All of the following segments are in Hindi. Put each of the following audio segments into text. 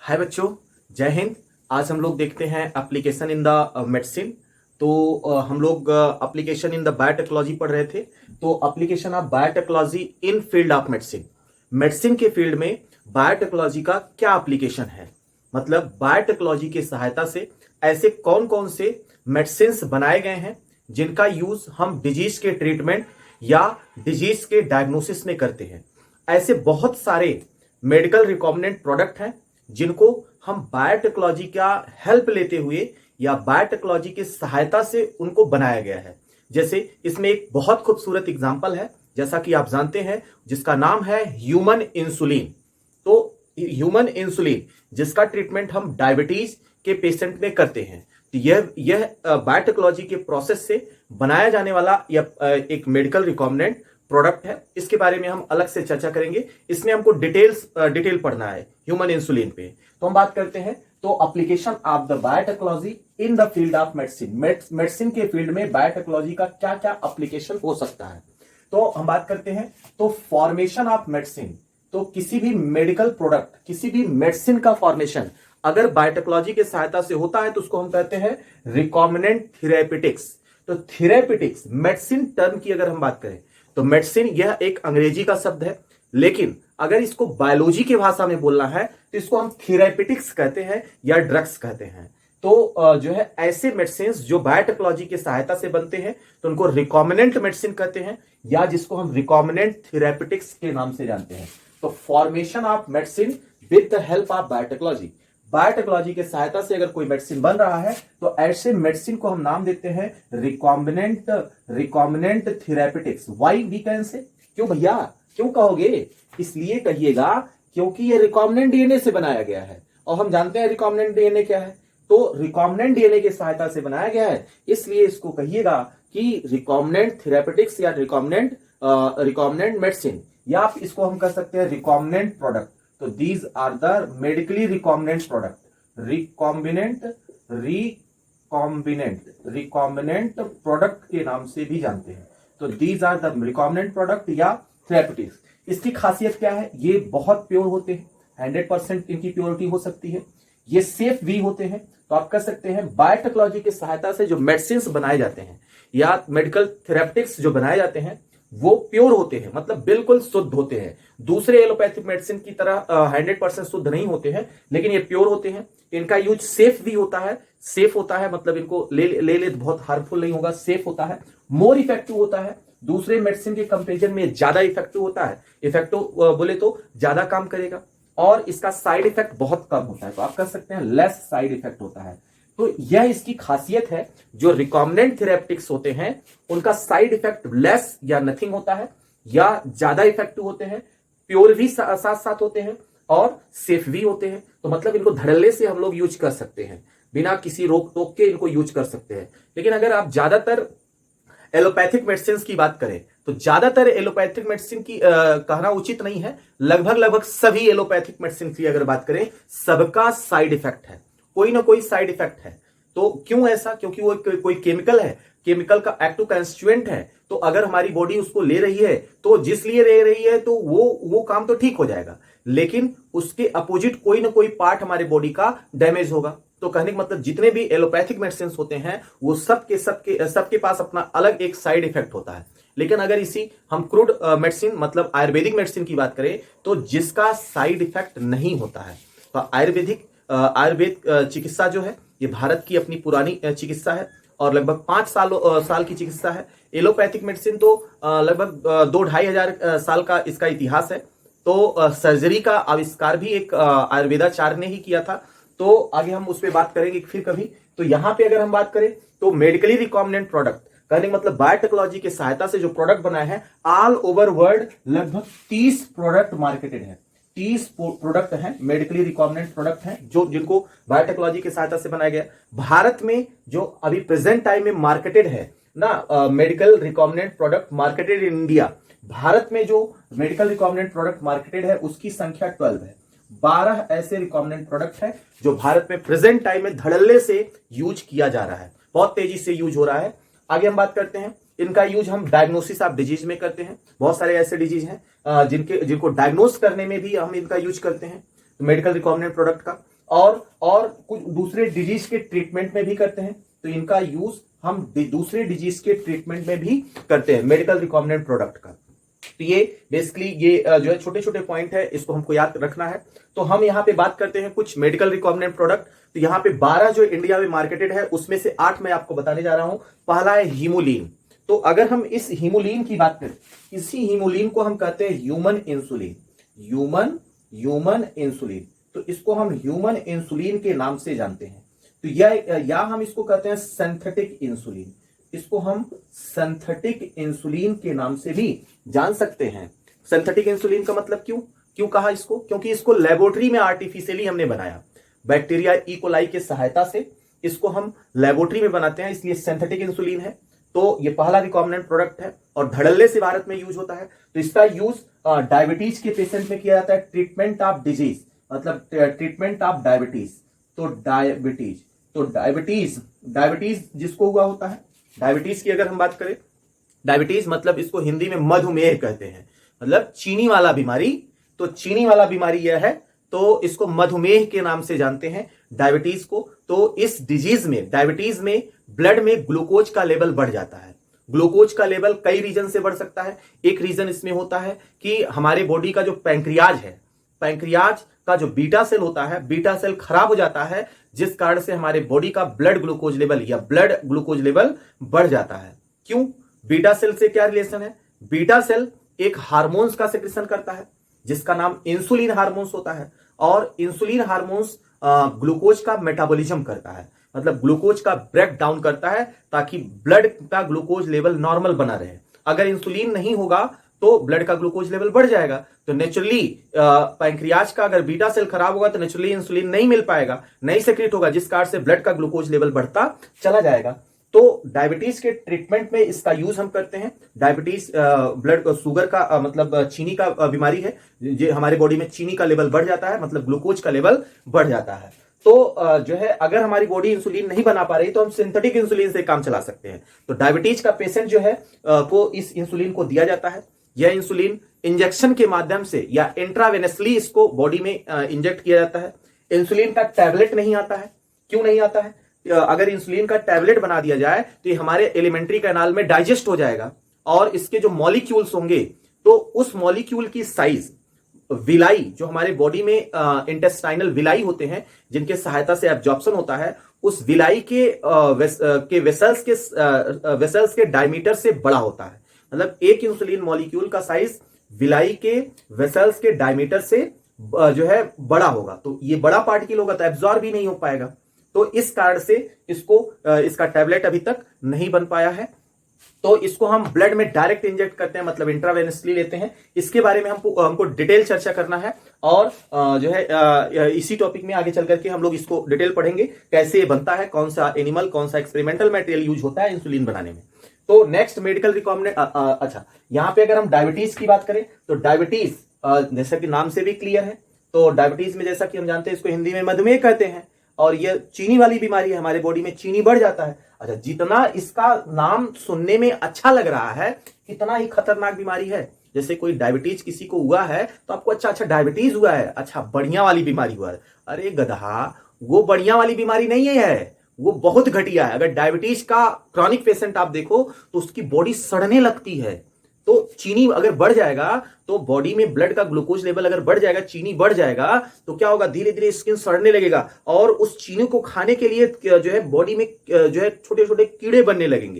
हाय बच्चों, जय हिंद। आज हम लोग देखते हैं एप्लीकेशन इन द मेडिसिन। तो हम लोग एप्लीकेशन इन द बायोटेक्नोलॉजी पढ़ रहे थे। तो application of biotechnology in field of medicine, medicine के फील्ड में बायोटेक्नोलॉजी का क्या एप्लीकेशन है, मतलब बायोटेक्नोलॉजी की सहायता से ऐसे कौन कौन से मेडिसिन बनाए गए हैं जिनका यूज हम डिजीज के ट्रीटमेंट या डिजीज के डायग्नोसिस में करते हैं। ऐसे बहुत सारे मेडिकल रिकॉम्बिनेंट प्रोडक्ट हैं जिनको हम बायोटेक्नोलॉजी का हेल्प लेते हुए या बायोटेक्नोलॉजी की सहायता से उनको बनाया गया है। जैसे इसमें एक बहुत खूबसूरत एग्जांपल है, जैसा कि आप जानते हैं, जिसका नाम है ह्यूमन इंसुलिन। तो ह्यूमन इंसुलिन जिसका ट्रीटमेंट हम डायबिटीज के पेशेंट में करते हैं, तो यह बायोटेक्नोलॉजी के प्रोसेस से बनाया जाने वाला एक मेडिकल रिकॉम्बिनेंट प्रोडक्ट है। इसके बारे में हम अलग से चर्चा करेंगे। इसमें हमको डिटेल पढ़ना है ह्यूमन इंसुलिन पे। तो हम बात करते हैं तो application of the biotechnology in the field of medicine, medicine के फील्ड में बायोटेक्नोलॉजी का क्या क्या एप्लीकेशन हो सकता है। तो हम बात करते हैं तो फॉर्मेशन ऑफ मेडिसिन, तो किसी भी मेडिकल प्रोडक्ट, किसी भी मेडिसिन का फॉर्मेशन अगर बायोटेक्नोलॉजी की सहायता से होता है तो उसको हम कहते हैं रिकॉम्बिनेंट थेरेपेटिक्स। तो थेरेपेटिक्स मेडिसिन टर्म की अगर हम बात करें तो मेडिसिन यह एक अंग्रेजी का शब्द है, लेकिन अगर इसको बायोलॉजी की भाषा में बोलना है तो इसको हम थेरेपेटिक्स कहते हैं या ड्रग्स कहते हैं। तो जो है ऐसे मेडिसिन जो बायोटेक्नोलॉजी की सहायता से बनते हैं तो उनको रिकॉम्बिनेंट मेडिसिन कहते हैं, या जिसको हम रिकॉम्बिनेंट थेरेपेटिक्स के नाम से जानते हैं। तो formation of medicine with the help of biotechnology, biotechnology की सहायता से अगर कोई मेडिसिन बन रहा है तो ऐसे मेडिसिन को हम नाम देते हैं recombinant therapeutics. Why we can say, क्यों भैया, क्यों कहोगे? इसलिए कहिएगा क्योंकि ये रिकॉम्बिनेंट डीएनए से बनाया गया है, और हम जानते हैं रिकॉम्बिनेंट डीएनए क्या है। तो रिकॉम्बिनेंट डीएनए की सहायता से बनाया गया है, इसलिए इसको कहिएगा कि रिकॉम्बिनेंट थेरेपेटिक्स या रिकॉम्बिनेंट मेडिसिन, या आप इसको हम कह सकते हैं रिकॉम्बिनेंट प्रोडक्ट। तो these are the medically recombinant product, recombinant product के नाम से भी जानते हैं। तो these are the recombinant product या थेरेपेटिक्स। इसकी खासियत क्या है? ये बहुत प्योर होते हैं, 100% इनकी प्योरिटी हो सकती है। ये सेफ भी होते हैं। तो आप कह सकते हैं बायोटेक्नोलॉजी की सहायता से जो मेडिसिन बनाए जाते हैं या मेडिकल थेरेपेटिक्स जो बनाए जाते हैं वो प्योर होते हैं, मतलब बिल्कुल शुद्ध होते हैं। दूसरे एलोपैथिक मेडिसिन की तरह 100% शुद्ध नहीं होते हैं, लेकिन ये प्योर होते हैं। इनका यूज सेफ भी होता है, सेफ होता है मतलब इनको ले बहुत हार्मफुल नहीं होगा, सेफ होता है, मोर इफेक्टिव होता है। दूसरे मेडिसिन के कंपेरिजन में ज्यादा इफेक्टिव होता है, इफेक्टिव बोले तो ज्यादा काम करेगा, और इसका साइड इफेक्ट बहुत कम होता है। तो आप कह सकते हैं लेस साइड इफेक्ट होता है। तो यह इसकी खासियत है। जो रिकॉम्बिनेंट थेरेपेटिक्स होते हैं उनका साइड इफेक्ट लेस या नथिंग होता है, या ज्यादा इफेक्टिव होते हैं, प्योर भी साथ साथ होते हैं, और सेफ भी होते हैं। तो मतलब इनको धड़ल्ले से हम लोग यूज कर सकते हैं, बिना किसी रोक टोक के इनको यूज कर सकते हैं। लेकिन अगर आप ज्यादातर एलोपैथिक मेडिसिन की बात करें तो ज्यादातर एलोपैथिक मेडिसिन की कहना उचित नहीं है, लगभग सभी एलोपैथिक मेडिसिन की अगर बात करें सबका साइड इफेक्ट है, कोई ना कोई साइड इफेक्ट है। तो क्यों ऐसा? क्योंकि वो कोई केमिकल है, केमिकल का एक्टिव कंस्टिट्यूएंट है। तो अगर हमारी बॉडी उसको ले रही है तो जिस लिए ले रही है तो वो काम तो ठीक हो जाएगा, लेकिन उसके अपोजिट कोई ना कोई पार्ट हमारे बॉडी का डैमेज होगा। तो कहने का मतलब जितने भी एलोपैथिक मेडिसिन होते हैं वो सबके पास अपना अलग एक साइड इफेक्ट होता है। लेकिन अगर इसी हम क्रूड मेडिसिन मतलब आयुर्वेदिक मेडिसिन की बात करें तो जिसका साइड इफेक्ट नहीं होता है, तो आयुर्वेद चिकित्सा जो है ये भारत की अपनी पुरानी चिकित्सा है और लगभग 5 साल की चिकित्सा है। एलोपैथिक मेडिसिन तो लगभग 2-2.5 साल का इसका इतिहास है। तो सर्जरी का आविष्कार भी एक आयुर्वेदाचार्य ने ही किया था। तो आगे हम उस पर बात करेंगे फिर कभी। तो यहां पे अगर हम बात करें तो मेडिकली रिकॉम्बिनेंट प्रोडक्ट कहने मतलब बायोटेक्नोलॉजी की सहायता से जो प्रोडक्ट बनाए हैं ऑल ओवर वर्ल्ड लगभग 30 प्रोडक्ट मार्केटेड है। 30 प्रोडक्ट हैं, मेडिकली रिकॉम्बिनेंट प्रोडक्ट हैं जो जिनको बायोटेक्नोलॉजी की सहायता से बनाया गया। भारत में जो अभी प्रेजेंट टाइम में मार्केटेड है ना medical recombinant product marketed in India, Bharat में जो मेडिकल रिकॉम्बिनेंट प्रोडक्ट मार्केटेड है उसकी संख्या 12 है। 12 ऐसे रिकॉम्बिनेंट प्रोडक्ट हैं जो भारत में प्रेजेंट टाइम में धड़ल्ले से यूज किया जा रहा है, बहुत तेजी से यूज हो रहा है। आगे हम बात करते हैं इनका यूज हम डायग्नोसिस ऑफ डिजीज में करते हैं। बहुत सारे ऐसे डिजीज हैं जिनको डायग्नोस करने में भी हम इनका यूज करते हैं मेडिकल रिकॉम्बिनेंट प्रोडक्ट का। और कुछ दूसरे डिजीज के ट्रीटमेंट में भी करते हैं। तो इनका यूज हम दूसरे डिजीज के ट्रीटमेंट में भी करते हैं, मेडिकल रिकॉम्बिनेंट प्रोडक्ट का। तो ये बेसिकली ये जो है छोटे छोटे पॉइंट है, इसको हमको याद रखना है। तो हम यहाँ पे बात करते हैं कुछ मेडिकल रिकॉम्बिनेंट प्रोडक्ट। तो यहाँ पे 12 जो इंडिया में मार्केटेड है उसमें से 8 मैं आपको बताने जा रहा हूं। पहला है हीमोलिन। तो अगर हम इस हीमोलिन की बात करें, इसी हीमोलिन को हम कहते हैं ह्यूमन इंसुलिन। ह्यूमन इंसुलिन, तो इसको हम ह्यूमन इंसुलिन के नाम से जानते हैं। तो या हम इसको कहते हैं सिंथेटिक इंसुलिन। इसको हम सिंथेटिक इंसुलिन के नाम से भी जान सकते हैं। सिंथेटिक इंसुलिन का मतलब क्यों कहा इसको? क्योंकि इसको लेबोरेटरी में आर्टिफिशियली हमने बनाया, बैक्टीरिया इकोलाई के सहायता से इसको हम लेबोरेटरी में बनाते हैं, इसलिए सिंथेटिक इंसुलिन है। तो ये पहला रिकॉम्बिनेंट प्रोडक्ट है और धड़ल्ले से भारत में यूज होता है। तो इसका यूज डायबिटीज के पेशेंट में किया जाता है, ट्रीटमेंट ऑफ डिजीज, मतलब ट्रीटमेंट ऑफ डायबिटीज। तो डायबिटीज जिसको हुआ होता है, डायबिटीज की अगर हम बात करें, डायबिटीज मतलब इसको हिंदी में मधुमेह कहते हैं, मतलब चीनी वाला बीमारी। तो चीनी वाला बीमारी यह है, तो इसको मधुमेह के नाम से जानते हैं डायबिटीज को। तो इस डिजीज में, डायबिटीज में ब्लड में ग्लूकोज का लेवल बढ़ जाता है। ग्लूकोज का लेवल कई रीजन से बढ़ सकता है। एक रीजन इसमें होता है कि हमारे बॉडी का जो पैंक्रियाज है, पैंक्रियाज का जो बीटा सेल होता है, बीटा सेल खराब हो जाता है, जिस कारण से हमारे बॉडी का ब्लड ग्लूकोज लेवल या ब्लड ग्लूकोज लेवल बढ़ जाता है। क्यों? बीटा सेल से क्या रिलेशन है? बीटा सेल एक हार्मोन्स का सेक्रेशन करता है जिसका नाम इंसुलिन हार्मोन्स होता है, और इंसुलिन हार्मोन्स ग्लूकोज का मेटाबॉलिज्म करता है, मतलब ग्लूकोज का ब्रेक डाउन करता है ताकि ब्लड का ग्लूकोज लेवल नॉर्मल बना रहे। अगर इंसुलिन नहीं होगा तो ब्लड का ग्लूकोज लेवल बढ़ जाएगा। तो नेचुरली पैंक्रियाज का अगर बीटा सेल खराब होगा तो नेचुरली इंसुलिन नहीं मिल पाएगा, नहीं सेक्रेट होगा, जिस कारण से ब्लड का ग्लूकोज लेवल बढ़ता चला जाएगा। तो डायबिटीज के ट्रीटमेंट में इसका यूज हम करते हैं। डायबिटीज ब्लड शुगर का मतलब चीनी का बीमारी है, जो हमारे बॉडी में चीनी का लेवल बढ़ जाता है, मतलब ग्लूकोज का लेवल बढ़ जाता है। तो जो है अगर हमारी बॉडी इंसुलिन नहीं बना पा रही तो हम सिंथेटिक इंसुलिन से काम चला सकते हैं। तो डायबिटीज का पेशेंट जो है को इस इंसुलिन को दिया जाता है। यह इंसुलिन इंजेक्शन के माध्यम से या इंट्रावेनसली इसको बॉडी में इंजेक्ट किया जाता है। इंसुलिन का टैबलेट नहीं आता है। क्यों नहीं आता है? अगर इंसुलिन का टैबलेट बना दिया जाए तो ये हमारे एलिमेंट्री कैनाल में डाइजेस्ट हो जाएगा, और इसके जो मॉलिक्यूल्स होंगे तो उस मॉलिक्यूल की साइज, विलाई जो हमारे बॉडी में इंटेस्टाइनल विलाई होते हैं जिनके सहायता से एब्जॉर्प्शन होता है, उस विलाई के वेसल्स के डायमीटर से बड़ा होता है। मतलब एक इंसुलिन मॉलिक्यूल का साइज विलाई के वेसल्स के डायमीटर से जो है बड़ा होगा। तो ये बड़ा पार्टिकल होगा तो एब्जॉर्ब भी नहीं हो पाएगा। तो इस कारण से इसका टैबलेट अभी तक नहीं बन पाया है। तो इसको हम ब्लड में डायरेक्ट इंजेक्ट करते हैं, मतलब इंट्रावेनसली लेते हैं। इसके बारे में हमको डिटेल चर्चा करना है, और जो है इसी टॉपिक में आगे चल करके हम लोग इसको डिटेल पढ़ेंगे, कैसे बनता है, कौन सा एनिमल, कौन सा एक्सपेरिमेंटल मटेरियल यूज होता है इंसुलिन बनाने में। तो नेक्स्ट मेडिकल रिकॉम्बिनेंट, अच्छा यहाँ पे अगर हम डायबिटीज की बात करें तो डायबिटीज जैसा कि नाम से भी क्लियर है, तो डायबिटीज में जैसा कि हम जानते हैं इसको हिंदी में मधुमेह कहते हैं, और यह चीनी वाली बीमारी है, हमारे बॉडी में चीनी बढ़ जाता है। अच्छा, जितना इसका नाम सुनने में अच्छा लग रहा है कितना ही खतरनाक बीमारी है। जैसे कोई डायबिटीज किसी को हुआ है तो आपको अच्छा डायबिटीज हुआ है, अच्छा बढ़िया वाली बीमारी हुआ है। अरे गधा, वो बढ़िया वाली बीमारी नहीं है, वो बहुत घटिया है। अगर डायबिटीज का क्रॉनिक पेशेंट आप देखो तो उसकी बॉडी सड़ने लगती है। तो चीनी अगर बढ़ जाएगा तो बॉडी में ब्लड का ग्लूकोज लेवल अगर बढ़ जाएगा, चीनी बढ़ जाएगा, तो क्या होगा, धीरे धीरे स्किन सड़ने लगेगा, और उस चीनी को खाने के लिए जो है बॉडी में जो है छोटे छोटे कीड़े बनने लगेंगे,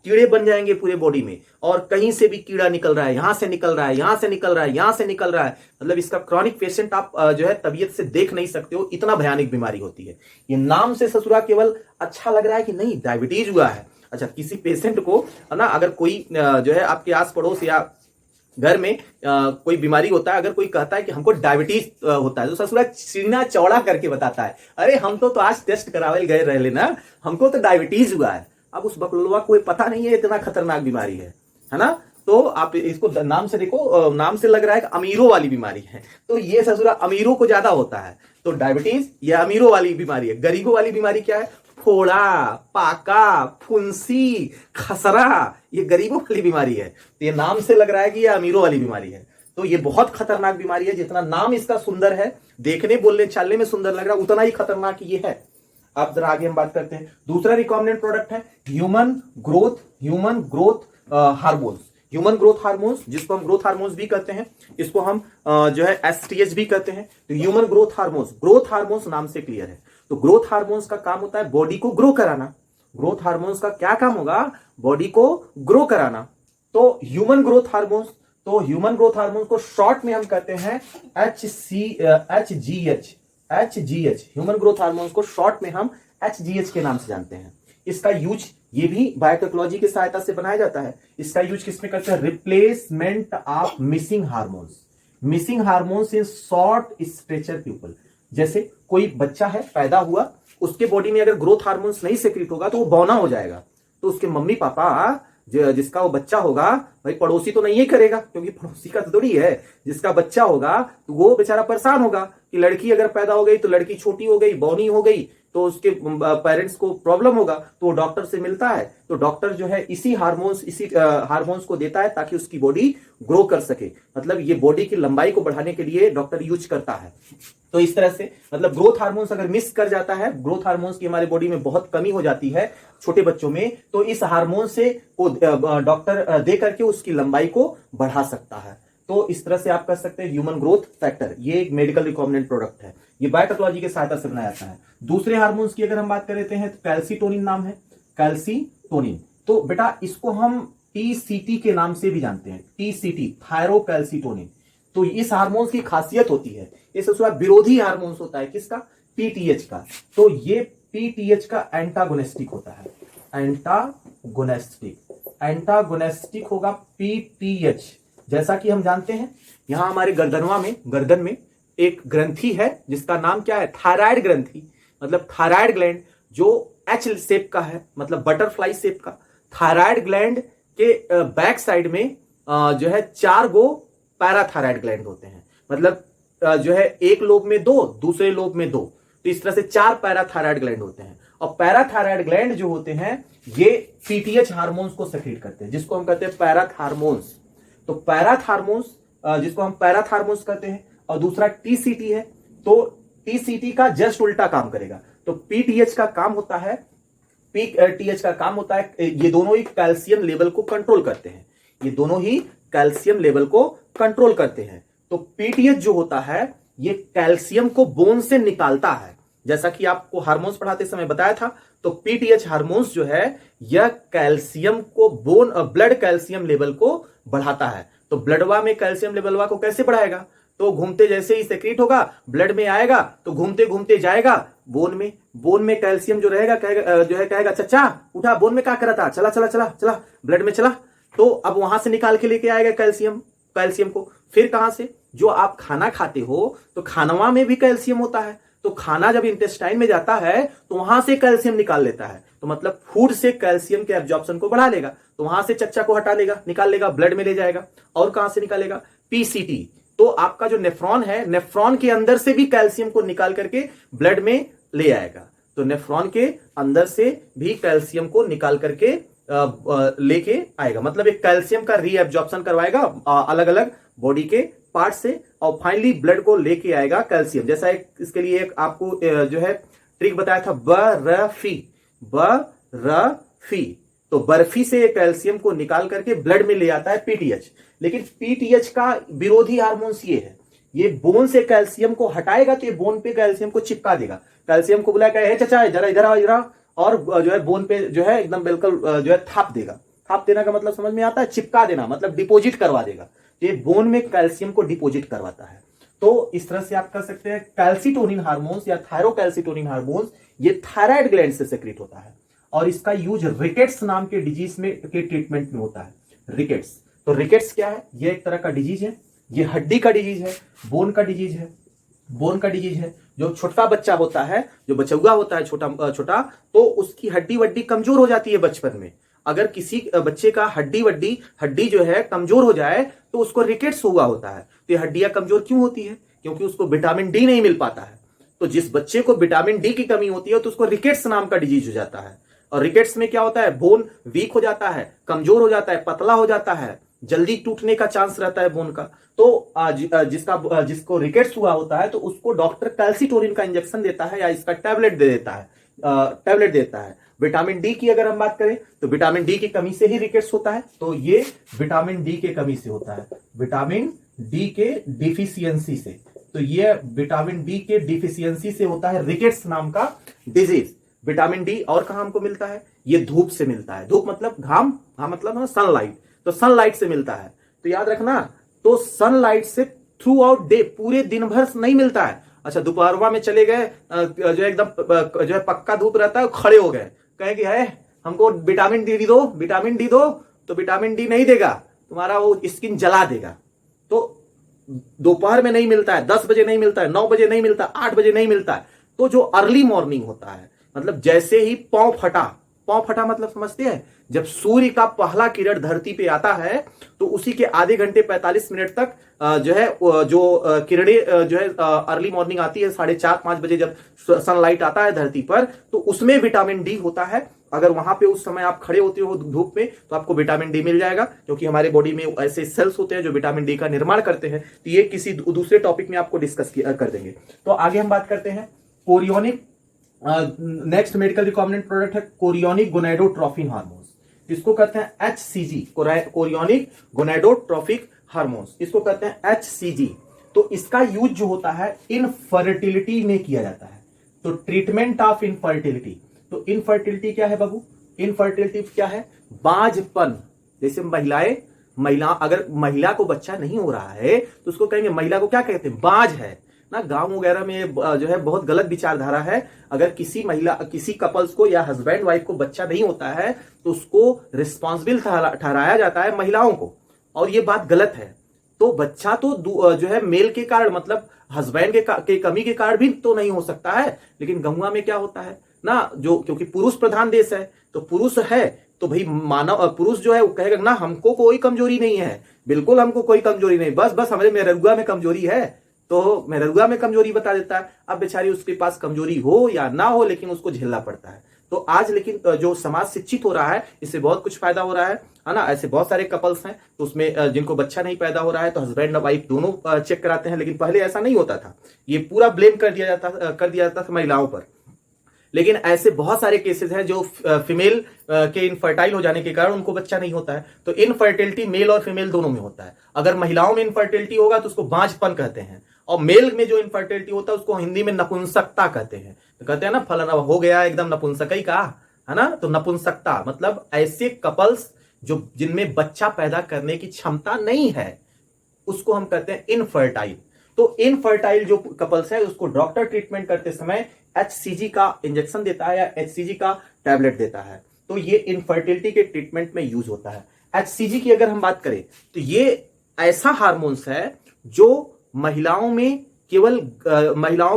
कीड़े बन जाएंगे पूरे बॉडी में, और कहीं से भी कीड़ा निकल रहा है, यहां से निकल रहा है, यहां से निकल रहा है, यहां से निकल रहा है। मतलब इसका क्रॉनिक पेशेंट आप जो है तबीयत से देख नहीं सकते हो, इतना भयानक बीमारी होती है। ये नाम से ससुरा केवल अच्छा लग रहा है कि नहीं डायबिटीज हुआ है। अच्छा, किसी पेशेंट को है ना, अगर कोई जो है आपके आस पड़ोस या घर में कोई बीमारी होता है, अगर कोई कहता है कि हमको डायबिटीज होता है, तो ससुरा सीना चौड़ा करके बताता है, अरे हम तो आज टेस्ट करावे गए रह लेना, हमको तो डायबिटीज हुआ है। अब उस बकलुआ को पता नहीं है इतना खतरनाक बीमारी है ना। तो आप इसको नाम से देखो, नाम से लग रहा है कि अमीरों वाली बीमारी है, तो ये ससुरा अमीरों को ज्यादा होता है। तो डायबिटीज ये अमीरों वाली बीमारी है। गरीबों वाली बीमारी क्या है? फोड़ा, पाका, फुंसी, खसरा, ये गरीबों वाली बीमारी है। तो ये नाम से लग रहा है कि ये अमीरों वाली बीमारी है। तो ये बहुत खतरनाक बीमारी है। जितना नाम इसका सुंदर है, देखने बोलने चालने में सुंदर लग रहा है, उतना ही खतरनाक ये है। अब जरा आगे हम बात करते हैं। दूसरा रिकॉम्बिनेंट प्रोडक्ट है human growth hormones. Human growth hormones, जिसको हम ग्रोथ हार्मोन्स भी कहते हैं, इसको हम जो है एसटीएच भी कहते हैं। तो ह्यूमन ग्रोथ हार्मोन्स नाम से क्लियर है। तो ग्रोथ हार्मोन्स का काम होता है बॉडी को ग्रो कराना। ग्रोथ हार्मोन्स का क्या काम होगा? बॉडी को ग्रो कराना। तो ह्यूमन ग्रोथ हार्मोन्स को शॉर्ट में हम कहते हैं HGH। ह्यूमन ग्रोथ हार्मोन्स को शॉर्ट में हम HGH के नाम से जानते हैं। इसका यूज ये भी बायोटेक्नोलॉजी की सहायता से बनाया जाता है। इसका यूज किसमें करते हैं? Replacement of missing hormones in short stature people. जैसे कोई बच्चा है, पैदा हुआ, उसके बॉडी में अगर ग्रोथ हार्मोन्स नहीं सेक्रेट होगा तो वो बौना हो जाएगा। तो उसके मम्मी पापा जिसका वो बच्चा होगा, भाई पड़ोसी तो नहीं ही करेगा, क्योंकि पड़ोसी का तो थोड़ी है, जिसका बच्चा होगा तो वो बेचारा परेशान होगा कि लड़की अगर पैदा हो गई तो लड़की छोटी हो गई, बौनी हो गई, तो उसके पेरेंट्स को प्रॉब्लम होगा। तो वो डॉक्टर से मिलता है, तो डॉक्टर जो है इसी हार्मोन्स को देता है ताकि उसकी बॉडी ग्रो कर सके। मतलब ये बॉडी की लंबाई को बढ़ाने के लिए डॉक्टर यूज करता है। तो इस तरह से मतलब ग्रोथ हार्मोन्स अगर मिस कर जाता है, ग्रोथ हार्मोन्स की हमारे बॉडी में बहुत कमी हो जाती है छोटे बच्चों में, तो इस हार्मोन से को डॉक्टर दे करके उसकी लंबाई को बढ़ा सकता है। तो इस तरह से आप कर सकते हैं ह्यूमन ग्रोथ फैक्टर। ये एक मेडिकल रिकॉम्बिनेंट प्रोडक्ट है, ये बायोटेक्नोलॉजी की सहायता से बनाया जाता है। दूसरे हार्मोन्स की अगर हम बात कर लेते हैं तो कैल्सीटोनिन नाम है, कैल्सीटोनिन। तो बेटा इसको हम टीसीटी के नाम से भी जानते हैं, टीसीटी थायरोकैल्सीटोनिन। तो इस हार्मोन्स की खासियत होती है, ये सबसे बड़ा विरोधी हार्मोन्स होता है किसका? पीटीएच का। तो ये पीटीएच का एंटागोनिस्टिक होता है, एंटागोनिस्टिक होगा पीटीएच। जैसा कि हम जानते हैं यहां हमारे गर्दन में एक ग्रंथि है जिसका नाम क्या है? थायराइड ग्रंथि। मतलब थायराइड ग्लैंड जो एच शेप का है, मतलब बटरफ्लाई शेप का। थायराइड ग्लैंड के बैक साइड में जो है 4 गो पैराथायराइड ग्लैंड होते हैं। मतलब जो है एक लोब में 2, दूसरे लोब में 2, तो इस तरह से 4 पैराथायराइड ग्लैंड होते हैं। और पैराथायराइड ग्लैंड जो होते हैं ये पीटीएच हार्मोन्स को सेक्रेट करते हैं, जिसको हम कहते हैं पैराथार्मोन्स। तो पैराथार्मोन्स जिसको हम पैराथार्मोन्स कहते हैं, और दूसरा टीसीटी है। तो टीसीटी का जस्ट उल्टा काम करेगा। तो पीटीएच का काम होता है, ये दोनों ही कैल्शियम लेवल को कंट्रोल करते हैं। तो पीटीएच जो होता है ये कैल्शियम को बोन से निकालता है, जैसा कि आपको हार्मोन्स पढ़ाते समय बताया था। तो पीटीएच हार्मोन्स जो है यह कैल्शियम को ब्लड कैल्शियम लेवल को बढ़ाता है। तो ब्लडवा में कैल्शियम लेवलवा को कैसे बढ़ाएगा? तो घूमते जैसे ही सेक्रेट होगा, ब्लड में आएगा, तो घूमते घूमते जाएगा बोन में कैल्शियम जो रहेगा कहेगा चचा उठा, बोन में क्या कर रहा था, चला ब्लड में चला। तो अब वहां से निकाल के लेके आएगा कैल्शियम को। फिर कहां से? जो आप खाना खाते हो तो खानवा में भी कैल्शियम होता है। तो खाना जब इंटेस्टाइन में जाता है तो वहां से कैल्शियम निकाल लेता है। तो मतलब फूड से कैल्शियम के एब्जॉर्प्शन को बढ़ा लेगा। तो वहां से चच्चा को हटा लेगा, निकाल लेगा, ब्लड में ले जाएगा। और कहां से निकालेगा? पीसीटी। तो आपका जो नेफ्रॉन है, नेफ्रॉन के अंदर से भी कैल्शियम को निकाल करके ब्लड में ले आएगा। तो नेफ्रॉन के अंदर से भी कैल्शियम को निकाल करके लेके आएगा। मतलब एक कैल्शियम का रीएब्जॉर्प्शन करवाएगा अलग अलग बॉडी के पार्ट से, और फाइनली ब्लड को लेके आएगा कैल्शियम। जैसा इसके लिए एक आपको जो है ट्रिक बताया था, बर्फी। तो बर्फी से कैल्शियम को निकाल करके ब्लड में ले आता है पीटीएच। लेकिन पीटीएच का विरोधी हार्मोन्स ये है, ये बोन से कैल्शियम को हटाएगा तो ये बोन पे कैल्शियम को चिपका देगा। कैल्शियम को बुलाया है चचा जरा इधर आओ, और जो है बोन पे जो है एकदम बिल्कुल जो है थाप देगा। थाप देना का मतलब समझ में आता है? चिपका देना, मतलब डिपोजिट करवा देगा। ये बोन में कैल्शियम को डिपोजिट करवाता है। तो इस तरह से आप कर सकते हैं कैल्सीटोनिन हार्मोन्स या थायरोकैल्सीटोनिन हार्मोन्स, ये थायराइड ग्लैंड से सेक्रेट होता है। और इसका यूज रिकेट्स नाम के डिजीज के ट्रीटमेंट में होता है। रिकेट्स, तो रिकेट्स क्या है? ये एक तरह का डिजीज है, ये हड्डी का डिजीज है, बोन का डिजीज है। जो छोटा बच्चा होता है, जो बचौआ होता है छोटा, तो उसकी हड्डी वड्डी कमजोर हो जाती है बचपन में। अगर किसी बच्चे का हड्डी जो है कमजोर हो जाए तो उसको रिकेट्स हुआ होता है। तो ये हड्डियां कमजोर क्यों होती है? क्योंकि उसको विटामिन डी नहीं मिल पाता है। तो जिस बच्चे को विटामिन डी की कमी होती है तो उसको रिकेट्स नाम का डिजीज हो जाता है। और रिकेट्स में क्या होता है? बोन वीक हो जाता है, कमजोर हो जाता है, पतला हो जाता है, जल्दी टूटने का चांस रहता है बोन का। तो जिसको रिकेट्स हुआ होता है तो उसको डॉक्टर कैल्सीटोनिन का इंजेक्शन देता है या इसका टैबलेट दे देता है, टैबलेट देता है। विटामिन डी की अगर हम बात करें तो विटामिन डी की कमी से ही रिकेट्स होता है, तो ये विटामिन डी के कमी से होता है, विटामिन डी के डिफिशियंसी से। तो ये विटामिन डी के डिफिशियंसी से होता है रिकेट्स नाम का डिजीज। विटामिन डी और कहां हमको मिलता है? ये धूप से मिलता है। धूप मतलब घाम, घाम मतलब सनलाइट, तो सनलाइट से मिलता है। तो याद रखना, तो सनलाइट से थ्रू आउट डे, पूरे दिन भर नहीं मिलता है। अच्छा, दोपहरवा में चले गए, जो एकदम जो है पक्का धूप रहता है, खड़े हो गए, कहे कि है हमको विटामिन डी दो, विटामिन डी दो, तो विटामिन डी नहीं देगा, तुम्हारा वो स्किन जला देगा। तो दोपहर में नहीं मिलता है, 10 बजे नहीं मिलता है, 9 बजे नहीं मिलता, 8 बजे नहीं मिलता है। तो जो अर्ली मॉर्निंग होता है, मतलब जैसे ही पांव फटा, पांव फटा मतलब समझते हैं, जब सूर्य का पहला किरण धरती पे आता है तो उसी के आधे घंटे 45 मिनट तक जो है किरणें जो है अर्ली मॉर्निंग आती है, 4:30-5 बजे जब सनलाइट आता है धरती पर, तो उसमें विटामिन डी होता है। अगर वहां पे उस समय आप खड़े होते हो धूप में तो आपको विटामिन डी मिल जाएगा, क्योंकि हमारे बॉडी में ऐसे सेल्स होते हैं जो विटामिन डी का निर्माण करते हैं। तो ये किसी दूसरे टॉपिक में आपको डिस्कस कर देंगे। तो आगे हम बात करते हैं chorionic. Next medical recombinant product है कोरियोनिक गोनेडोट्रोफिन हार्मोन्स, इसको कहते हैं एचसीजी, कोरियोनिक गोनेडोट्रोफिक हार्मोन्स, इसको कहते हैं एचसीजी। तो इसका यूज जो होता है इनफर्टिलिटी में किया जाता है। तो ट्रीटमेंट ऑफ इनफर्टिलिटी, तो इनफर्टिलिटी क्या है बाबू? इनफर्टिलिटी क्या है? बांझपन। जैसे महिला अगर महिला को बच्चा नहीं हो रहा है तो उसको कहेंगे, महिला को क्या कहते हैं? बांझ है ना। गांव वगैरह में जो है बहुत गलत विचारधारा है। अगर किसी कपल्स को या हस्बैंड वाइफ को बच्चा नहीं होता है तो उसको रिस्पॉन्सिबल ठहराया जाता है महिलाओं को, और ये बात गलत है। तो बच्चा तो जो है मेल के कारण, मतलब हस्बैंड के कमी के कारण भी तो नहीं हो सकता है। लेकिन गहुआ में क्या होता है ना, जो क्योंकि पुरुष प्रधान देश है, तो पुरुष है तो भाई मानव पुरुष जो है वो कहेगा ना, हमको कोई कमजोरी नहीं है, बिल्कुल हमको कोई कमजोरी नहीं, बस हमारे मेहरुआ में कमजोरी है, तो मेहरुआ में कमजोरी बता देता है। अब बेचारी उसके पास कमजोरी हो या ना हो, लेकिन उसको झेलना पड़ता है। तो आज लेकिन जो समाज शिक्षित हो रहा है, इससे बहुत कुछ फायदा हो रहा है ना। ऐसे बहुत सारे कपल्स हैं तो उसमें जिनको बच्चा नहीं पैदा हो रहा है तो हस्बैंड और वाइफ दोनों चेक कराते हैं, लेकिन पहले ऐसा नहीं होता था। ये पूरा ब्लेम कर दिया जाता था महिलाओं पर। लेकिन ऐसे बहुत सारे केसेस हैं जो फीमेल के इनफर्टाइल हो जाने के कारण उनको बच्चा नहीं होता है। तो इनफर्टिलिटी मेल और फीमेल दोनों में होता है। अगर महिलाओं में इनफर्टिलिटी होगा तो उसको बांझपन कहते हैं, और मेल में जो इनफर्टिलिटी होता है उसको हिंदी में नपुंसकता कहते हैं। तो कहते हैं ना, फलाना हो गया एकदम नपुंसकई का, है ना। तो नपुंसकता मतलब ऐसे कपल्स जो जिनमें बच्चा पैदा करने की क्षमता नहीं है, उसको हम कहते हैं इनफर्टाइल। तो इनफर्टाइल जो कपल्स है उसको डॉक्टर ट्रीटमेंट करते समय एचसीजी का इंजेक्शन देता है या एचसीजी का टैबलेट देता है। तो ये इनफर्टिलिटी के ट्रीटमेंट में यूज होता है। एचसीजी की अगर हम बात करें तो ये ऐसा हार्मोन्स है जो महिलाओं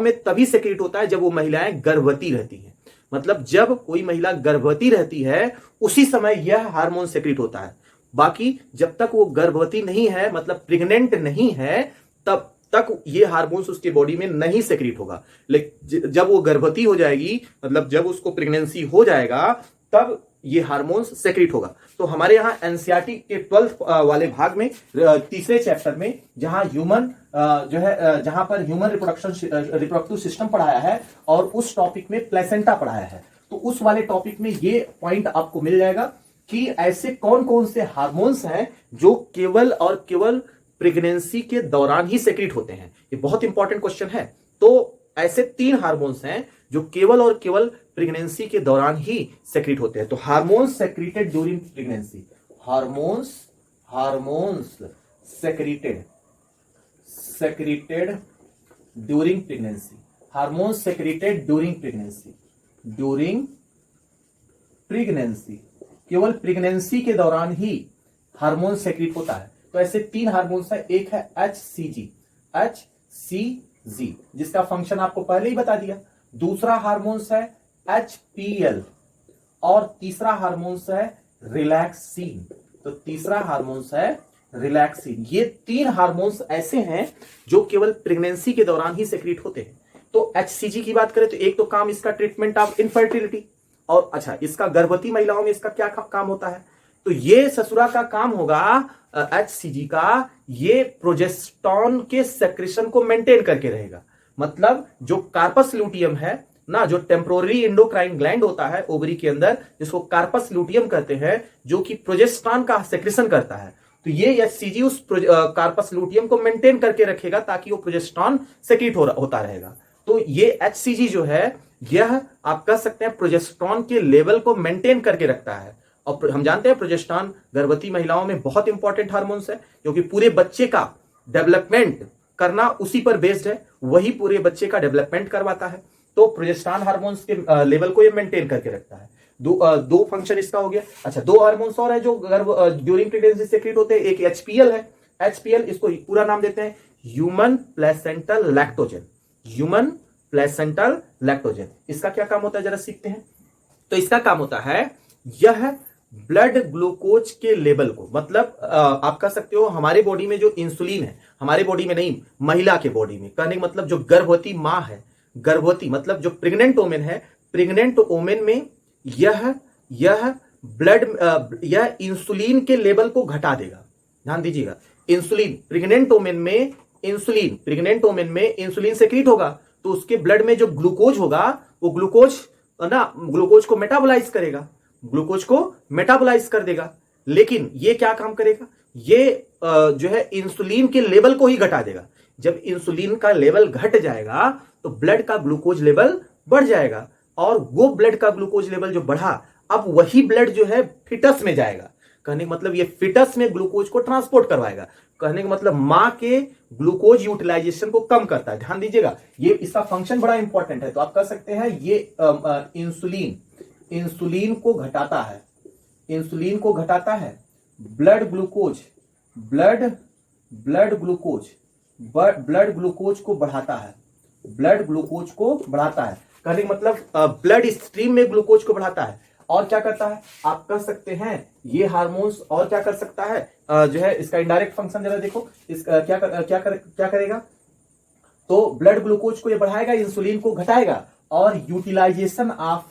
में तभी सेक्रेट होता है जब वो महिलाएं गर्भवती रहती हैं। मतलब जब कोई महिला गर्भवती रहती है उसी समय यह हार्मोन सेक्रेट होता है। बाकी जब तक वो गर्भवती नहीं है, मतलब प्रेग्नेंट नहीं है, तब तक ये हार्मोन्स उसके बॉडी में नहीं सेक्रेट होगा। लेकिन जब वो गर्भवती हो जाएगी, मतलब जब उसको प्रेगनेंसी हो जाएगा, तब ये हार्मोन्स सेक्रेट होगा। तो हमारे यहाँ एनसीईआरटी के 12th वाले भाग में तीसरे चैप्टर में जहां जहां पर ह्यूमन रिप्रोडक्टिव सिस्टम पढ़ाया है और उस टॉपिक में प्लेसेंटा पढ़ाया है, तो उस वाले टॉपिक में ये पॉइंट आपको मिल जाएगा कि ऐसे कौन कौन से हार्मोन्स हैं जो केवल और केवल प्रेगनेंसी के दौरान ही सेक्रेट होते हैं। ये बहुत इंपॉर्टेंट क्वेश्चन है। तो ऐसे 3 हार्मोन्स हैं जो केवल और केवल प्रेगनेंसी के दौरान ही सेक्रेट होते हैं। तो hormones secreted during pregnancy, hormones secreted during pregnancy, hormones secreted during pregnancy, केवल प्रेगनेंसी के दौरान ही हार्मोन सेक्रेट होता है। तो ऐसे 3 हार्मोन्स है। एक है एचसीजी जिसका फंक्शन आपको पहले ही बता दिया। दूसरा हार्मोन्स है एचपीएल और तीसरा हार्मोन्स है रिलैक्सिन। तो तीसरा हार्मोन्स है रिलैक्सिन। ये 3 हार्मोन्स ऐसे हैं जो केवल प्रेगनेंसी के दौरान ही सेक्रेट होते हैं। तो एचसीजी की बात करें तो एक तो काम इसका ट्रीटमेंट ऑफ इनफर्टिलिटी, और अच्छा इसका गर्भवती महिलाओं में इसका क्या काम होता है? तो ये ससुरा का काम होगा HCG का, ये प्रोजेस्टेरॉन के सेक्रेशन को मेंटेन करके रहेगा। मतलब जो कार्पस ल्यूटियम है ना, जो टेम्पोररी इंडोक्राइन ग्लैंड होता है ओवरी के अंदर, जिसको कार्पस ल्यूटियम कहते हैं, जो कि प्रोजेस्टेरॉन का सेक्रेशन करता है, तो ये HCG उस कार्पस ल्यूटियम को मेंटेन करके रखेगा ताकि वो प्रोजेस्टेरॉन सेक्रेट होता रहेगा। तो ये HCG जो है, यह आप कह सकते हैं प्रोजेस्टेरॉन के लेवल को मेंटेन करके रखता है। और हम जानते हैं प्रोजेस्टेरॉन गर्भवती महिलाओं में बहुत इंपॉर्टेंट हार्मोन्स है, क्योंकि पूरे बच्चे का डेवलपमेंट करना उसी पर बेस्ड है, वही पूरे बच्चे का डेवलपमेंट करवाता है। तो प्रोजेस्टेरॉन हार्मोन्स के लेवल को ये मेंटेन करके रखता है। दो फंक्शन इसका हो गया। अच्छा, दो हार्मोन्स और है जो ड्यूरिंग प्रेगनेंसी सेक्रेट होते हैं। एक HPL है, HPL इसको पूरा नाम देते हैं human placental lactogen. Human placental lactogen, इसका क्या काम होता है जरा सीखते हैं। तो इसका काम होता है, यह ब्लड ग्लूकोज के लेवल को, मतलब आप कह सकते हो हमारे बॉडी में जो इंसुलिन है, हमारे बॉडी में नहीं, महिला के बॉडी में, कहने का मतलब जो गर्भवती मां है, गर्भवती मतलब जो प्रेग्नेंट वोमेन है, प्रेग्नेंट वोमेन में यह ब्लड यह इंसुलिन के लेवल को घटा देगा। ध्यान दीजिएगा, इंसुलिन प्रेग्नेंट वोमेन में, प्रेग्नेंट वोमेन में इंसुलिन सेक्रेट होगा, तो उसके ब्लड में जो ग्लूकोज होगा, वो ग्लूकोज को मेटाबोलाइज करेगा, ग्लूकोज को मेटाबोलाइज कर देगा। लेकिन ये क्या काम करेगा, ये जो है इंसुलिन के लेवल को ही घटा देगा। जब इंसुलिन का लेवल घट जाएगा तो ब्लड का ग्लूकोज लेवल बढ़ जाएगा, और वो ब्लड का ग्लूकोज लेवल जो बढ़ा, अब वही ब्लड जो है फिटस में जाएगा। कहने का मतलब ये फिटस में ग्लूकोज को ट्रांसपोर्ट करवाएगा। कहने का मतलब मां के ग्लूकोज यूटिलाइजेशन को कम करता है। ध्यान दीजिएगा, ये इसका फंक्शन बड़ा इंपॉर्टेंट है। तो आप कह सकते हैं ये इंसुलिन को घटाता है, इंसुलिन को घटाता है, ब्लड ग्लूकोज को बढ़ाता है, ब्लड ग्लूकोज को बढ़ाता है। कहने का मतलब ब्लड स्ट्रीम में ग्लूकोज को बढ़ाता है। और क्या करता है, आप कह सकते हैं ये हार्मोन्स और क्या कर सकता है, जो है इसका इनडायरेक्ट फंक्शन जरा देखो, इसका क्या करेगा। तो ब्लड ग्लूकोज को ये बढ़ाएगा, इंसुलिन को घटाएगा, और यूटिलाइजेशन ऑफ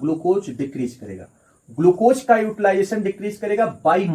ग्लूकोज डिक्रीज करेगा। ग्लूकोज का यूटिलाइजेशन डिक्रीज करेगा बाई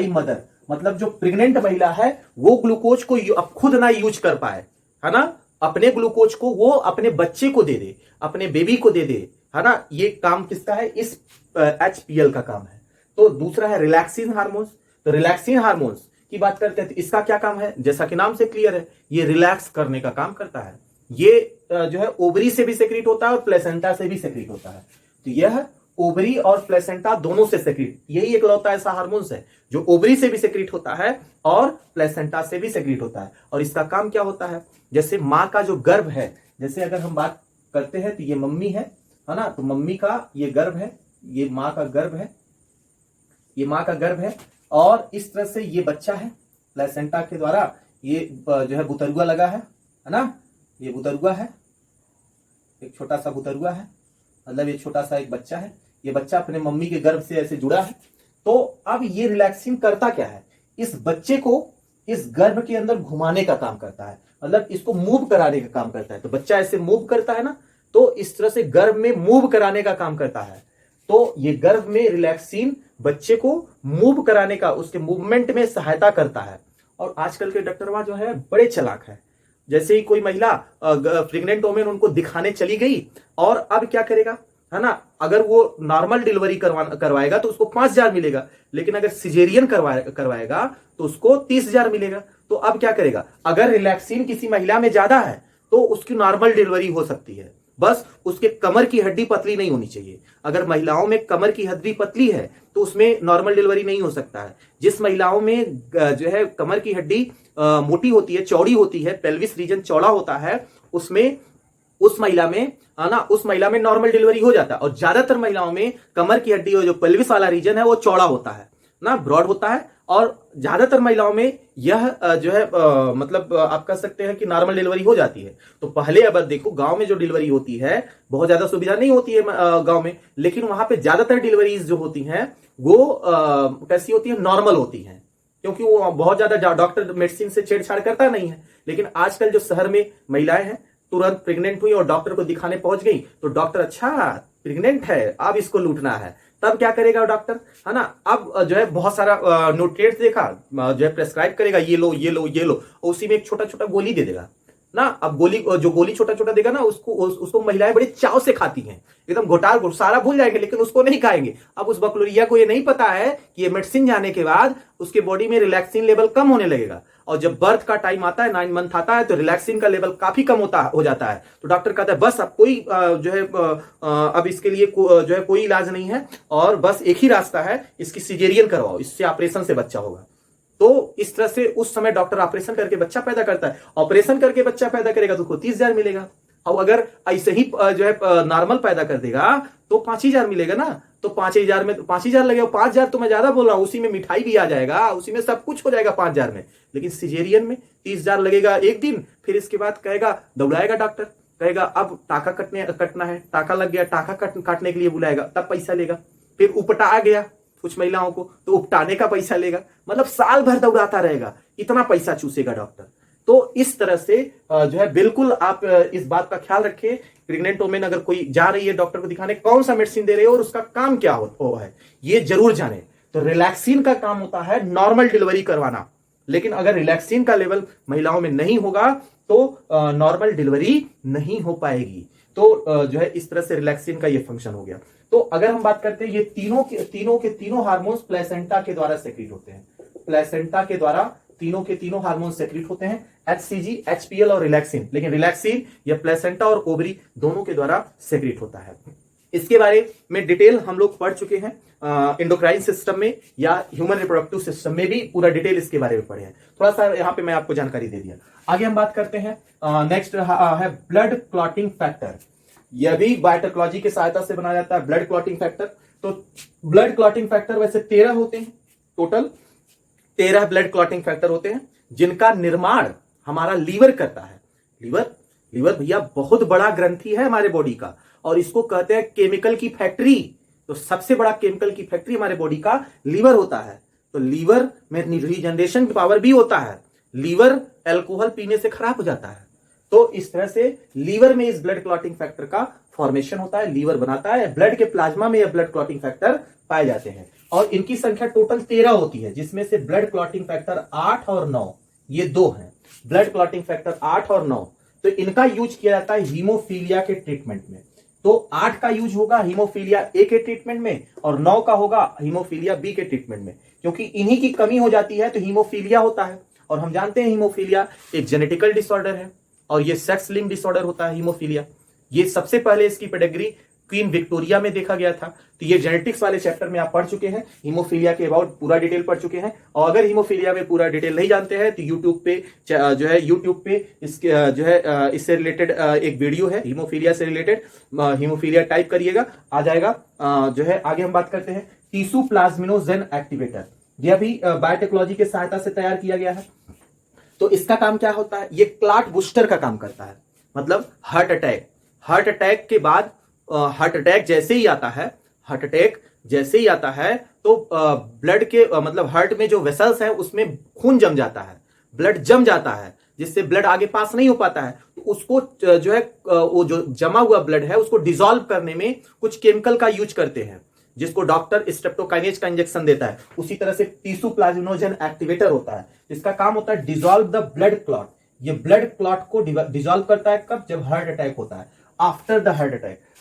मदर, मतलब जो प्रेग्नेंट महिला है वो ग्लूकोज को अब खुद ना यूज कर पाए, है ना, अपने ग्लूकोज को वो अपने बच्चे को दे दे, अपने बेबी को दे दे, है ना। ये काम किसका है, इस HPL का काम है। तो दूसरा है रिलैक्सिन हार्मोन्स। तो रिलैक्सिन हार्मोन्स की बात करते हैं तो इसका क्या काम है, जैसा कि नाम से क्लियर है, ये रिलैक्स करने का काम करता है। ये जो है ओवरी से भी सेक्रेट होता है और प्लेसेंटा से भी सेक्रेट होता है। तो यह ओवरी और प्लेसेंटा दोनों से सेक्रेट, यही एकलौता ऐसा हार्मोन्स है जो ओवरी से भी सेक्रेट होता है और प्लेसेंटा से भी सेक्रेट होता है। और इसका काम क्या होता है, जैसे मां का जो गर्भ है, जैसे अगर हम बात करते हैं तो ये मम्मी है ना, तो मम्मी का ये गर्भ है, ये मां का गर्भ है, ये मां का गर्भ है, और इस तरह से ये बच्चा है, प्लेसेंटा के द्वारा ये जो है बुतरुआ लगा है ना, ये बुतरुआ है, एक छोटा सा बुतरुआ है, मतलब ये छोटा सा एक बच्चा है, ये बच्चा अपने मम्मी के गर्भ से ऐसे जुड़ा है। तो अब ये रिलैक्सिन करता क्या है, इस बच्चे को इस गर्भ के अंदर घुमाने का काम करता है, मतलब इसको मूव कराने का काम करता है। तो बच्चा ऐसे मूव करता है ना, तो इस तरह से गर्भ में मूव कराने का काम करता है। तो ये गर्भ में रिलैक्सिन बच्चे को मूव कराने का, उसके मूवमेंट में सहायता करता है। और आजकल के डॉक्टरवा जो है बड़े चालाक है, जैसे ही कोई महिला प्रेग्नेंट वोमेन उनको दिखाने चली गई, और अब क्या करेगा, है ना, अगर वो नॉर्मल डिलीवरी करवाएगा तो उसको 5,000 मिलेगा, लेकिन अगर सिजेरियन करवाएगा तो उसको 30,000 मिलेगा। तो अब क्या करेगा, अगर रिलैक्सिन किसी महिला में ज्यादा है तो उसकी नॉर्मल डिलीवरी हो सकती है, बस उसके कमर की हड्डी पतली नहीं होनी चाहिए। अगर महिलाओं में कमर की हड्डी पतली है तो उसमें नॉर्मल डिलीवरी नहीं हो सकता है। जिस महिलाओं में जो है कमर की हड्डी मोटी होती है, चौड़ी होती है, पेल्विस रीजन चौड़ा होता है, उसमें उस महिला में नॉर्मल डिलीवरी हो जाता है। और ज्यादातर महिलाओं में कमर की हड्डी जो पेल्विस वाला रीजन है वो चौड़ा होता है ना, ब्रॉड होता है, और ज्यादातर महिलाओं में यह जो है मतलब आप कह सकते हैं कि नॉर्मल डिलीवरी हो जाती है। तो पहले अब देखो गांव में जो डिलीवरी होती है बहुत ज्यादा सुविधा नहीं होती है गांव में, लेकिन वहां पे ज्यादातर डिलीवरीज जो होती हैं वो कैसी होती है, नॉर्मल होती हैं, क्योंकि वो बहुत ज्यादा डॉक्टर मेडिसिन से छेड़छाड़ करता नहीं है। लेकिन आजकल जो शहर में महिलाएं हैं तुरंत प्रेग्नेंट हुई और डॉक्टर को दिखाने पहुंच गई, तो डॉक्टर अच्छा प्रेग्नेंट है, अब इसको लूटना है, तब क्या करेगा डॉक्टर, है ना। अब जो है बहुत सारा न्यूट्रिएंट्स देखा, जो है प्रेस्क्राइब करेगा, ये लो ये लो ये लो, उसी में एक छोटा छोटा गोली दे देगा ना। अब गोली, जो गोली छोटा छोटा देगा ना, उसको महिलाएं बड़े चाव से खाती हैं, एकदम घोटाल सारा भूल जाएंगे, लेकिन उसको नहीं खाएंगे। अब उस बकलोरिया को ये नहीं पता है कि ये मेडिसिन जाने के बाद उसके बॉडी में रिलैक्सिन लेवल कम होने लगेगा, और जब बर्थ का टाइम आता है, 9 मंथ आता है, तो रिलैक्सिन का लेवल काफी कम हो जाता है। तो डॉक्टर कहता है बस अब कोई जो है अब इसके लिए जो है कोई इलाज नहीं है, और बस एक ही रास्ता है, इसकी सिजेरियन करवाओ, इससे ऑपरेशन से बच्चा होगा। तो इस तरह से उस समय डॉक्टर ऑपरेशन करके बच्चा पैदा करता है। ऑपरेशन करके बच्चा पैदा करेगा तो उसको 30,000 मिलेगा, और अगर ऐसे ही जो है नॉर्मल पैदा कर देगा तो 5,000 मिलेगा ना। तो 5,000 में 5,000 लगेगा, 5,000 तो मैं ज्यादा बोल रहा हूं, उसी में मिठाई भी आ जाएगा, उसी में सब कुछ हो जाएगा 5,000 में। लेकिन सिजेरियन में 30,000 लगेगा एक दिन, फिर इसके बाद कहेगा, दौड़ाएगा डॉक्टर, कहेगा अब टाका कटना है, टाका लग गया, टाका काटने के लिए बुलाएगा, तब पैसा लेगा। फिर उपटा आ गया कुछ महिलाओं को, तो उपटाने का पैसा लेगा, मतलब साल भर दौड़ाता रहेगा, इतना पैसा चूसेगा डॉक्टर। तो इस तरह से जो है बिल्कुल आप इस बात का ख्याल रखें, प्रेग्नेंट वोमेन अगर कोई जा रही है डॉक्टर को दिखाने, कौन सा मेडिसिन दे रहे हो और उसका काम क्या हो है, ये जरूर जाने। तो रिलैक्सिन का काम होता है नॉर्मल डिलीवरी करवाना, लेकिन अगर रिलैक्सिन का लेवल महिलाओं में नहीं होगा तो नॉर्मल डिलीवरी नहीं हो पाएगी। तो जो है इस तरह से रिलैक्सिन का ये फंक्शन हो गया। तो अगर हम बात करते हैं, ये तीनों के तीनों हार्मोन्स प्लेसेंटा के द्वारा सेक्रेट होते हैं, प्लेसेंटा के द्वारा तीनों के तीनों हार्मोन सेक्रेट होते हैं, HCG, HPL और रिलैक्सिन। लेकिन रिलैक्सिन या प्लेसेंटा और ओवरी दोनों के द्वारा सेक्रेट होता है। इसके बारे में डिटेल हम लोग पढ़ चुके हैं, एंडोक्राइन सिस्टम में या ह्यूमन रिप्रोडक्टिव सिस्टम में भी पूरा डिटेल इसके बारे में पढ़े हैं। थोड़ा सा यहाँ पे मैं आपको जानकारी दे दिया। आगे हम बात करते हैं, नेक्स्ट है ब्लड क्लॉटिंग फैक्टर। यह भी बायोटेक्नोलॉजी की सहायता से बनाया जाता है, ब्लड क्लॉटिंग फैक्टर। तो ब्लड क्लॉटिंग फैक्टर वैसे 13 होते हैं, टोटल 13 ब्लड क्लॉटिंग फैक्टर होते हैं, जिनका निर्माण हमारा लीवर करता है। लीवर भैया बहुत बड़ा ग्रंथि है हमारे बॉडी का, और इसको कहते हैं केमिकल की फैक्ट्री। तो सबसे बड़ा केमिकल की फैक्ट्री हमारे बॉडी का लीवर होता है। तो लीवर में रीजनरेशन पावर भी होता है। लीवर अल्कोहल पीने से खराब हो जाता है, तो इस तरह से लीवर में इस ब्लड क्लॉटिंग फैक्टर का फॉर्मेशन होता है, लीवर बनाता है। ब्लड के प्लाज्मा में यह ब्लड क्लॉटिंग फैक्टर पाए जाते हैं, और इनकी संख्या टोटल 13 होती है, जिसमें से ब्लड क्लॉटिंग फैक्टर 8 और 9 ये दो हैं। ब्लड क्लॉटिंग फैक्टर 8 और 9, तो इनका यूज किया जाता है हीमोफीलिया के ट्रीटमेंट में। तो 8 का यूज होगा हीमोफीलिया ए के ट्रीटमेंट में, और 9 का होगा हीमोफीलिया बी के ट्रीटमेंट में, क्योंकि इन्हीं की कमी हो जाती है तो हीमोफीलिया होता है। और हम जानते हैं हीमोफीलिया एक जेनेटिकल डिसऑर्डर है, और ये सेक्स लिंक डिसऑर्डर होता है हीमोफीलिया। ये सबसे पहले इसकी पेडिग्री क्वीन विक्टोरिया में देखा गया था। तो ये जेनेटिक्स वाले चैप्टर में आप पढ़ चुके हैं, हीमोफीलिया के अबाउट पूरा डिटेल पढ़ चुके हैं। और अगर हीमोफीलिया में पूरा डिटेल नहीं जानते हैं तो यूट्यूब पे इसके जो है इससे रिलेटेड एक वीडियो है हीमोफीलिया से रिलेटेड, हीमोफीलिया टाइप करिएगा आ जाएगा। जो है आगे हम बात करते हैं टिश्यू प्लाज्मिनोजेन एक्टिवेटर। यह भी बायोटेक्नोलॉजी की सहायता से तैयार किया गया है। तो इसका काम क्या होता है, ये क्लॉट बूस्टर का काम करता है। मतलब हार्ट अटैक के बाद हार्ट अटैक जैसे ही आता है तो ब्लड के मतलब हार्ट में जो वेसल्स हैं उसमें खून जम जाता है, ब्लड जम जाता है, जिससे ब्लड आगे पास नहीं हो पाता है। तो उसको जो है वो जो जमा हुआ ब्लड है उसको डिसॉल्व करने में कुछ केमिकल का यूज करते हैं, जिसको डॉक्टर स्ट्रेप्टोकाइनेज का इंजेक्शन देता है। उसी तरह से टिश्यू प्लाज्मिनोजेन एक्टिवेटर होता है, जिसका काम होता है डिसॉल्व द ब्लड क्लॉट। ये ब्लड क्लॉट को डिसॉल्व करता है कब, जब हार्ट अटैक होता है, आफ्टर द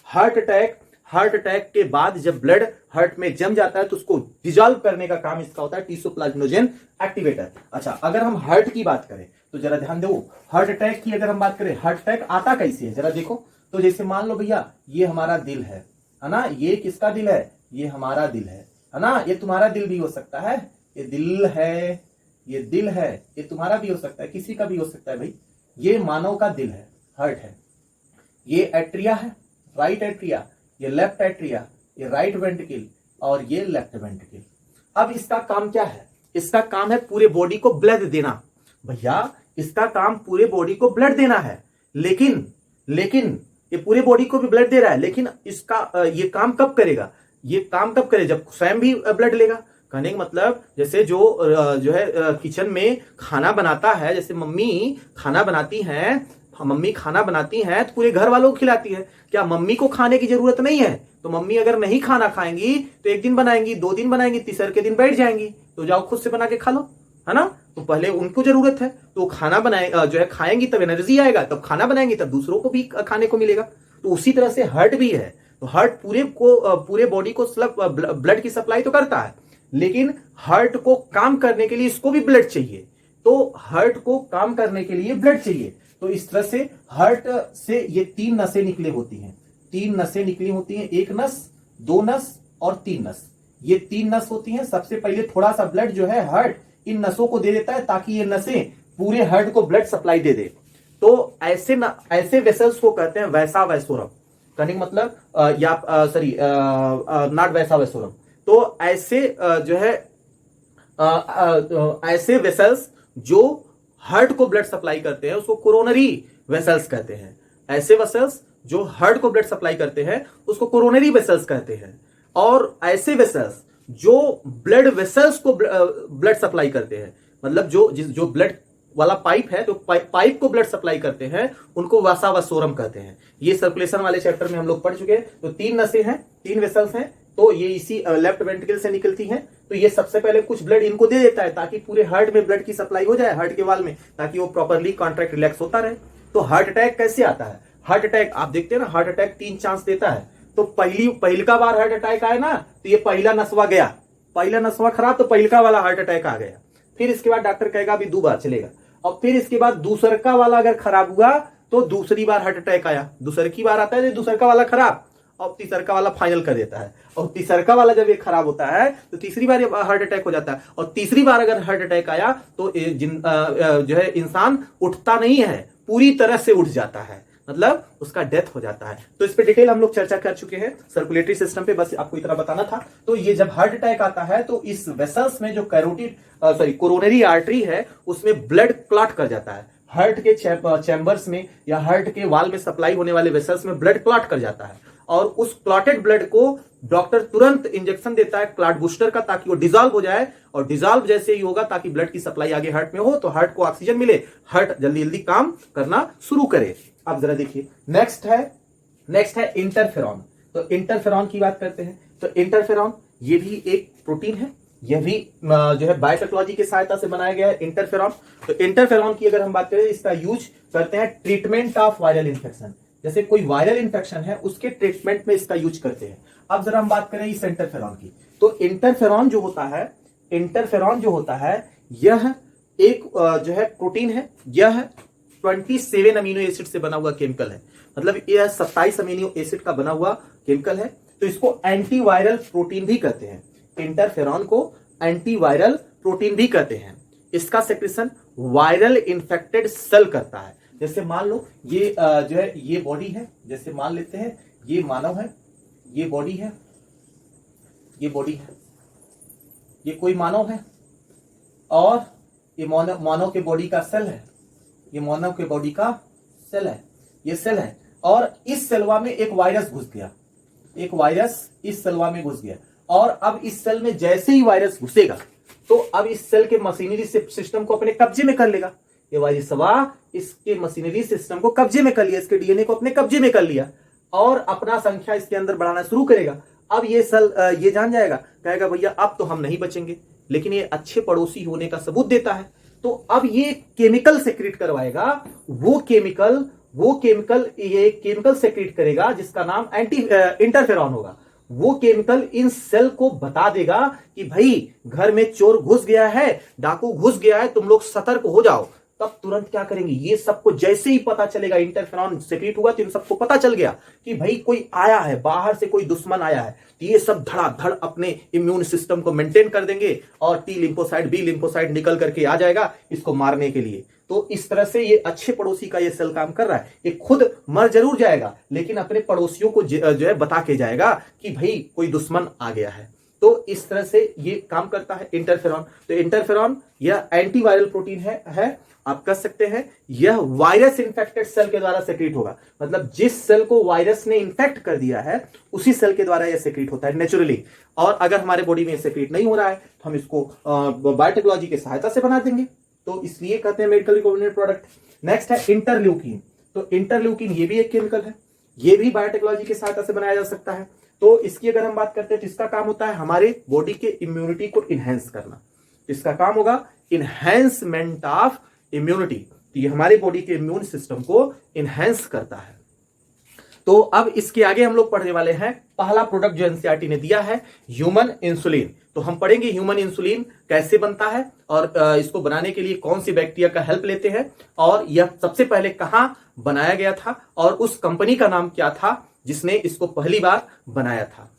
हार्ट अटैक के बाद जब ब्लड हार्ट में जम जाता है तो उसको डिसॉल्व करने का काम इसका होता है टिश्यू प्लाज्मिनोजेन एक्टिवेटर। अच्छा, अगर हम हार्ट की बात करें तो जरा ध्यान दो, हार्ट अटैक की अगर हम बात करें, हार्ट अटैक आता कैसे है जरा देखो। तो जैसे मान लो भैया ये हमारा दिल है ना, ये किसका दिल है, ये हमारा दिल है ना, ये तुम्हारा दिल भी हो सकता है, ये दिल है, ये दिल है, ये तुम्हारा भी हो सकता है, किसी का भी हो सकता है भाई। ये मानव का दिल है, हार्ट है। ये एट्रिया है, राइट एट्रिया, ये लेफ्ट एट्रिया, ये राइट वेंट्रिकल और ये लेफ्ट वेंट्रिकल। अब इसका काम क्या है, इसका काम है पूरे बॉडी को ब्लड देना। भैया इसका काम पूरे बॉडी को ब्लड देना है, लेकिन ये पूरे बॉडी को भी ब्लड दे रहा है, लेकिन इसका ये काम कब करेगा, ये काम कब करे, जब स्वयं भी ब्लड लेगा। कहने का मतलब जैसे जो है किचन में खाना बनाता है, जैसे मम्मी खाना बनाती हैं, मम्मी खाना बनाती हैं तो पूरे घर वालों को खिलाती है। क्या मम्मी को खाने की जरूरत नहीं है? तो मम्मी अगर नहीं खाना खाएंगी तो एक दिन बनाएंगी, 2 दिन बनाएंगी, तीसरे के दिन बैठ जाएंगी, तो जाओ खुद से बना के खा लो, है ना। तो पहले उनको जरूरत है तो खाना बनाए जो है खाएंगी तब एनर्जी आएगा, तब खाना बनाएंगी तब दूसरों को भी खाने को मिलेगा। तो उसी तरह से हार्ट भी है। तो हार्ट पूरे बॉडी को ब्लड की सप्लाई तो करता है, लेकिन हार्ट को काम करने के लिए इसको भी ब्लड चाहिए। तो हार्ट को काम करने के लिए ब्लड चाहिए। तो इस तरह से हार्ट से ये 3 नसें निकली होती हैं। 3 नसें निकली होती हैं, 1 नस, 2 नस और 3 नस। ये 3 नस होती हैं। सबसे पहले थोड़ा सा ब्लड जो है हार्ट इन नसों को दे देता है ताकि ये नसें पूरे हार्ट को ब्लड सप्लाई दे दे। तो ऐसे वेसल्स को कहते हैं वैसा वैसोरम। कहने का मतलब नॉट वैसा वैसोरम। तो ऐसे जो है ऐसे वेसल्स जो हार्ट को ब्लड सप्लाई करते हैं उसको कोरोनरी वेसल्स कहते हैं। ऐसे वेसल्स जो हार्ट को ब्लड सप्लाई करते हैं उसको कोरोनरी वेसल्स कहते हैं। और ऐसे वेसल्स जो ब्लड वेसल्स को ब्लड सप्लाई करते हैं, मतलब जो ब्लड वाला पाइप है, तो पाइप को ब्लड सप्लाई करते हैं, उनको वासा वसोरम कहते हैं। ये सर्कुलेशन वाले चैप्टर में हम लोग पढ़ चुके हैं। तो 3 नसें हैं, 3 वेसल्स हैं, तो ये इसी लेफ्ट वेंट्रिकल से निकलती हैं। तो ये सबसे पहले कुछ ब्लड इनको दे देता है ताकि पूरे हार्ट में ब्लड की सप्लाई हो जाए, हार्ट के वाल में, ताकि वो प्रॉपरली कॉन्ट्रैक्ट रिलैक्स होता रहे। तो हार्ट अटैक कैसे आता है? हार्ट अटैक आप देखते हैं ना, हार्ट अटैक 3 चांस देता है। तो पहिलका बार हार्ट अटैक आया ना, तो ये पहला नसवा गया, पहला नसवा खराब, तो पहिलका वाला हार्ट अटैक आ गया। फिर इसके बाद डॉक्टर कहेगा अभी 2 बार चलेगा, और फिर इसके बाद दूसरका वाला अगर खराब हुआ तो दूसरी बार हार्ट अटैक आया, दूसरकी बार आता है, दूसरका वाला खराब, और तीसरका वाला फाइनल कर देता है। और तीसरका वाला जब ये खराब होता है तो तीसरी बार हार्ट अटैक हो जाता है। और तीसरी बार अगर हार्ट अटैक आया तो जो है इंसान उठता नहीं है, पूरी तरह से उठ जाता है, मतलब उसका डेथ हो जाता है। तो इस पे डिटेल हम लोग चर्चा कर चुके हैं सर्कुलेटरी सिस्टम पे, बस आपको इतना बताना था। तो ये जब हार्ट अटैक आता है तो इस वेसल्स में जो कोरोनरी आर्टरी है उसमें ब्लड क्लॉट कर जाता है। हार्ट के चैम्बर्स में या हार्ट के वाल में सप्लाई होने वाले वेसल्स में ब्लड क्लॉट कर जाता है, और उस क्लॉटेड ब्लड को डॉक्टर तुरंत इंजेक्शन देता है क्लॉट बूस्टर का, ताकि वो डिजॉल्व हो जाए। और डिजॉल्व जैसे ही होगा ताकि ब्लड की सप्लाई आगे हार्ट में हो, तो हार्ट को ऑक्सीजन मिले, हार्ट जल्दी जल्दी काम करना शुरू करे। अब जरा देखिए, नेक्स्ट है इंटरफेरॉन। तो इंटरफेरॉन की बात करते हैं। तो इंटरफेरॉन ये भी एक प्रोटीन है, यह भी जो है बायोटेक्नोलॉजी की सहायता से बनाया गया है इंटरफेरॉन। तो इंटरफेरॉन की अगर हम बात करें, इसका यूज करते हैं ट्रीटमेंट ऑफ वायरल इन्फेक्शन। जैसे कोई वायरल इन्फेक्शन है उसके ट्रीटमेंट में इसका यूज करते हैं। अब जरा हम बात करें इस इंटरफेरॉन की। तो इंटरफेरॉन जो होता है यह एक जो है प्रोटीन है। यह 27 अमीनो एसिड से बना हुआ केमिकल है, मतलब यह 27 अमीनो एसिड का बना हुआ केमिकल है। तो इसको एंटीवायरल प्रोटीन भी कहते हैं। इंटरफेरॉन को एंटीवायरल प्रोटीन भी कहते हैं। इसका सेक्रेशन वायरल इन्फेक्टेड सेल करता है। जैसे मान लो ये जो है ये बॉडी है, जैसे मान लेते हैं ये मानव है, ये बॉडी है, ये बॉडी है, ये कोई मानव है, और ये मानव के बॉडी का सेल है, ये मानव के बॉडी का सेल है, ये सेल है। और इस सेलवा में एक वायरस घुस गया, एक वायरस इस सेलवा में घुस गया, और अब इस सेल में जैसे ही वायरस घुसेगा तो अब इस सेल के मशीनरी सिस्टम को अपने कब्जे में कर लेगा। ये वायरसवा इसके मशीनरी सिस्टम को कब्जे में कर लिया, इसके डीएनए को अपने कब्जे में कर लिया, और अपना संख्या इसके अंदर बढ़ाना शुरू करेगा। अब ये सेल ये जान जाएगा, कहेगा भैया अब तो हम नहीं बचेंगे, लेकिन ये अच्छे पड़ोसी होने का सबूत देता है। तो अब ये केमिकल सेक्रेट करवाएगा, वो केमिकल ये केमिकल सेक्रेट करेगा जिसका नाम इंटरफेरॉन होगा। वो केमिकल इन सेल को बता देगा कि भाई घर में चोर घुस गया है, डाकू घुस गया है, तुम लोग सतर्क हो जाओ। तब तुरंत क्या करेंगे, ये सबको जैसे ही पता चलेगा, इंटरफेरॉन सेक्रेट हुआ तो इन सबको पता चल गया कि भाई कोई आया है, बाहर से कोई दुश्मन आया है, तो ये सब धड़ाधड़ अपने इम्यून सिस्टम को मेंटेन कर देंगे, और टी लिम्फोसाइट बी लिम्फोसाइट निकल करके आ जाएगा इसको मारने के लिए। तो इस तरह से ये अच्छे पड़ोसी का ये सेल काम कर रहा है। ये खुद मर जरूर जाएगा, लेकिन अपने पड़ोसियों को जो है बता के जाएगा कि भाई कोई दुश्मन आ गया है। तो इस तरह से ये काम करता है इंटरफेरॉन। तो इंटरफेरॉन यह एंटीवायरल प्रोटीन है, आप कह सकते हैं यह वायरस इन्फेक्टेड सेल के द्वारा सेक्रेट होगा, मतलब जिस सेल को वायरस ने इन्फेक्ट कर दिया है उसी सेल के द्वारा यह सेक्रेट होता है नेचुरली। और अगर हमारे बॉडी में सेक्रेट नहीं हो रहा है तो हम इसको बायोटेक्नोलॉजी की सहायता से बना देंगे। तो इसलिए कहते हैं मेडिकल रिकॉम्बिनेंट प्रोडक्ट। नेक्स्ट है इंटरल्यूकिन। तो इंटरल्यूकिन ये भी एक केमिकल है, ये भी बायोटेक्नोलॉजी की सहायता से बनाया जा सकता है। तो इसकी अगर हम बात करते हैं तो इसका काम होता है हमारे बॉडी के इम्यूनिटी को इनहेंस करना। इसका काम होगा इनहेंसमेंट ऑफ इम्यूनिटी, तो ये हमारे बॉडी के इम्यून सिस्टम को इनहेंस करता है। तो अब इसके आगे हम लोग पढ़ने वाले हैं पहला प्रोडक्ट जो एनसीईआरटी ने दिया है, ह्यूमन इंसुलिन। तो हम पढ़ेंगे ह्यूमन इंसुलिन कैसे बनता है और इसको बनाने के लिए कौन सी बैक्टीरिया का हेल्प लेते हैं, और यह सबसे पहले कहां बनाया गया था और उस कंपनी का नाम क्या था जिसने इसको पहली बार बनाया था।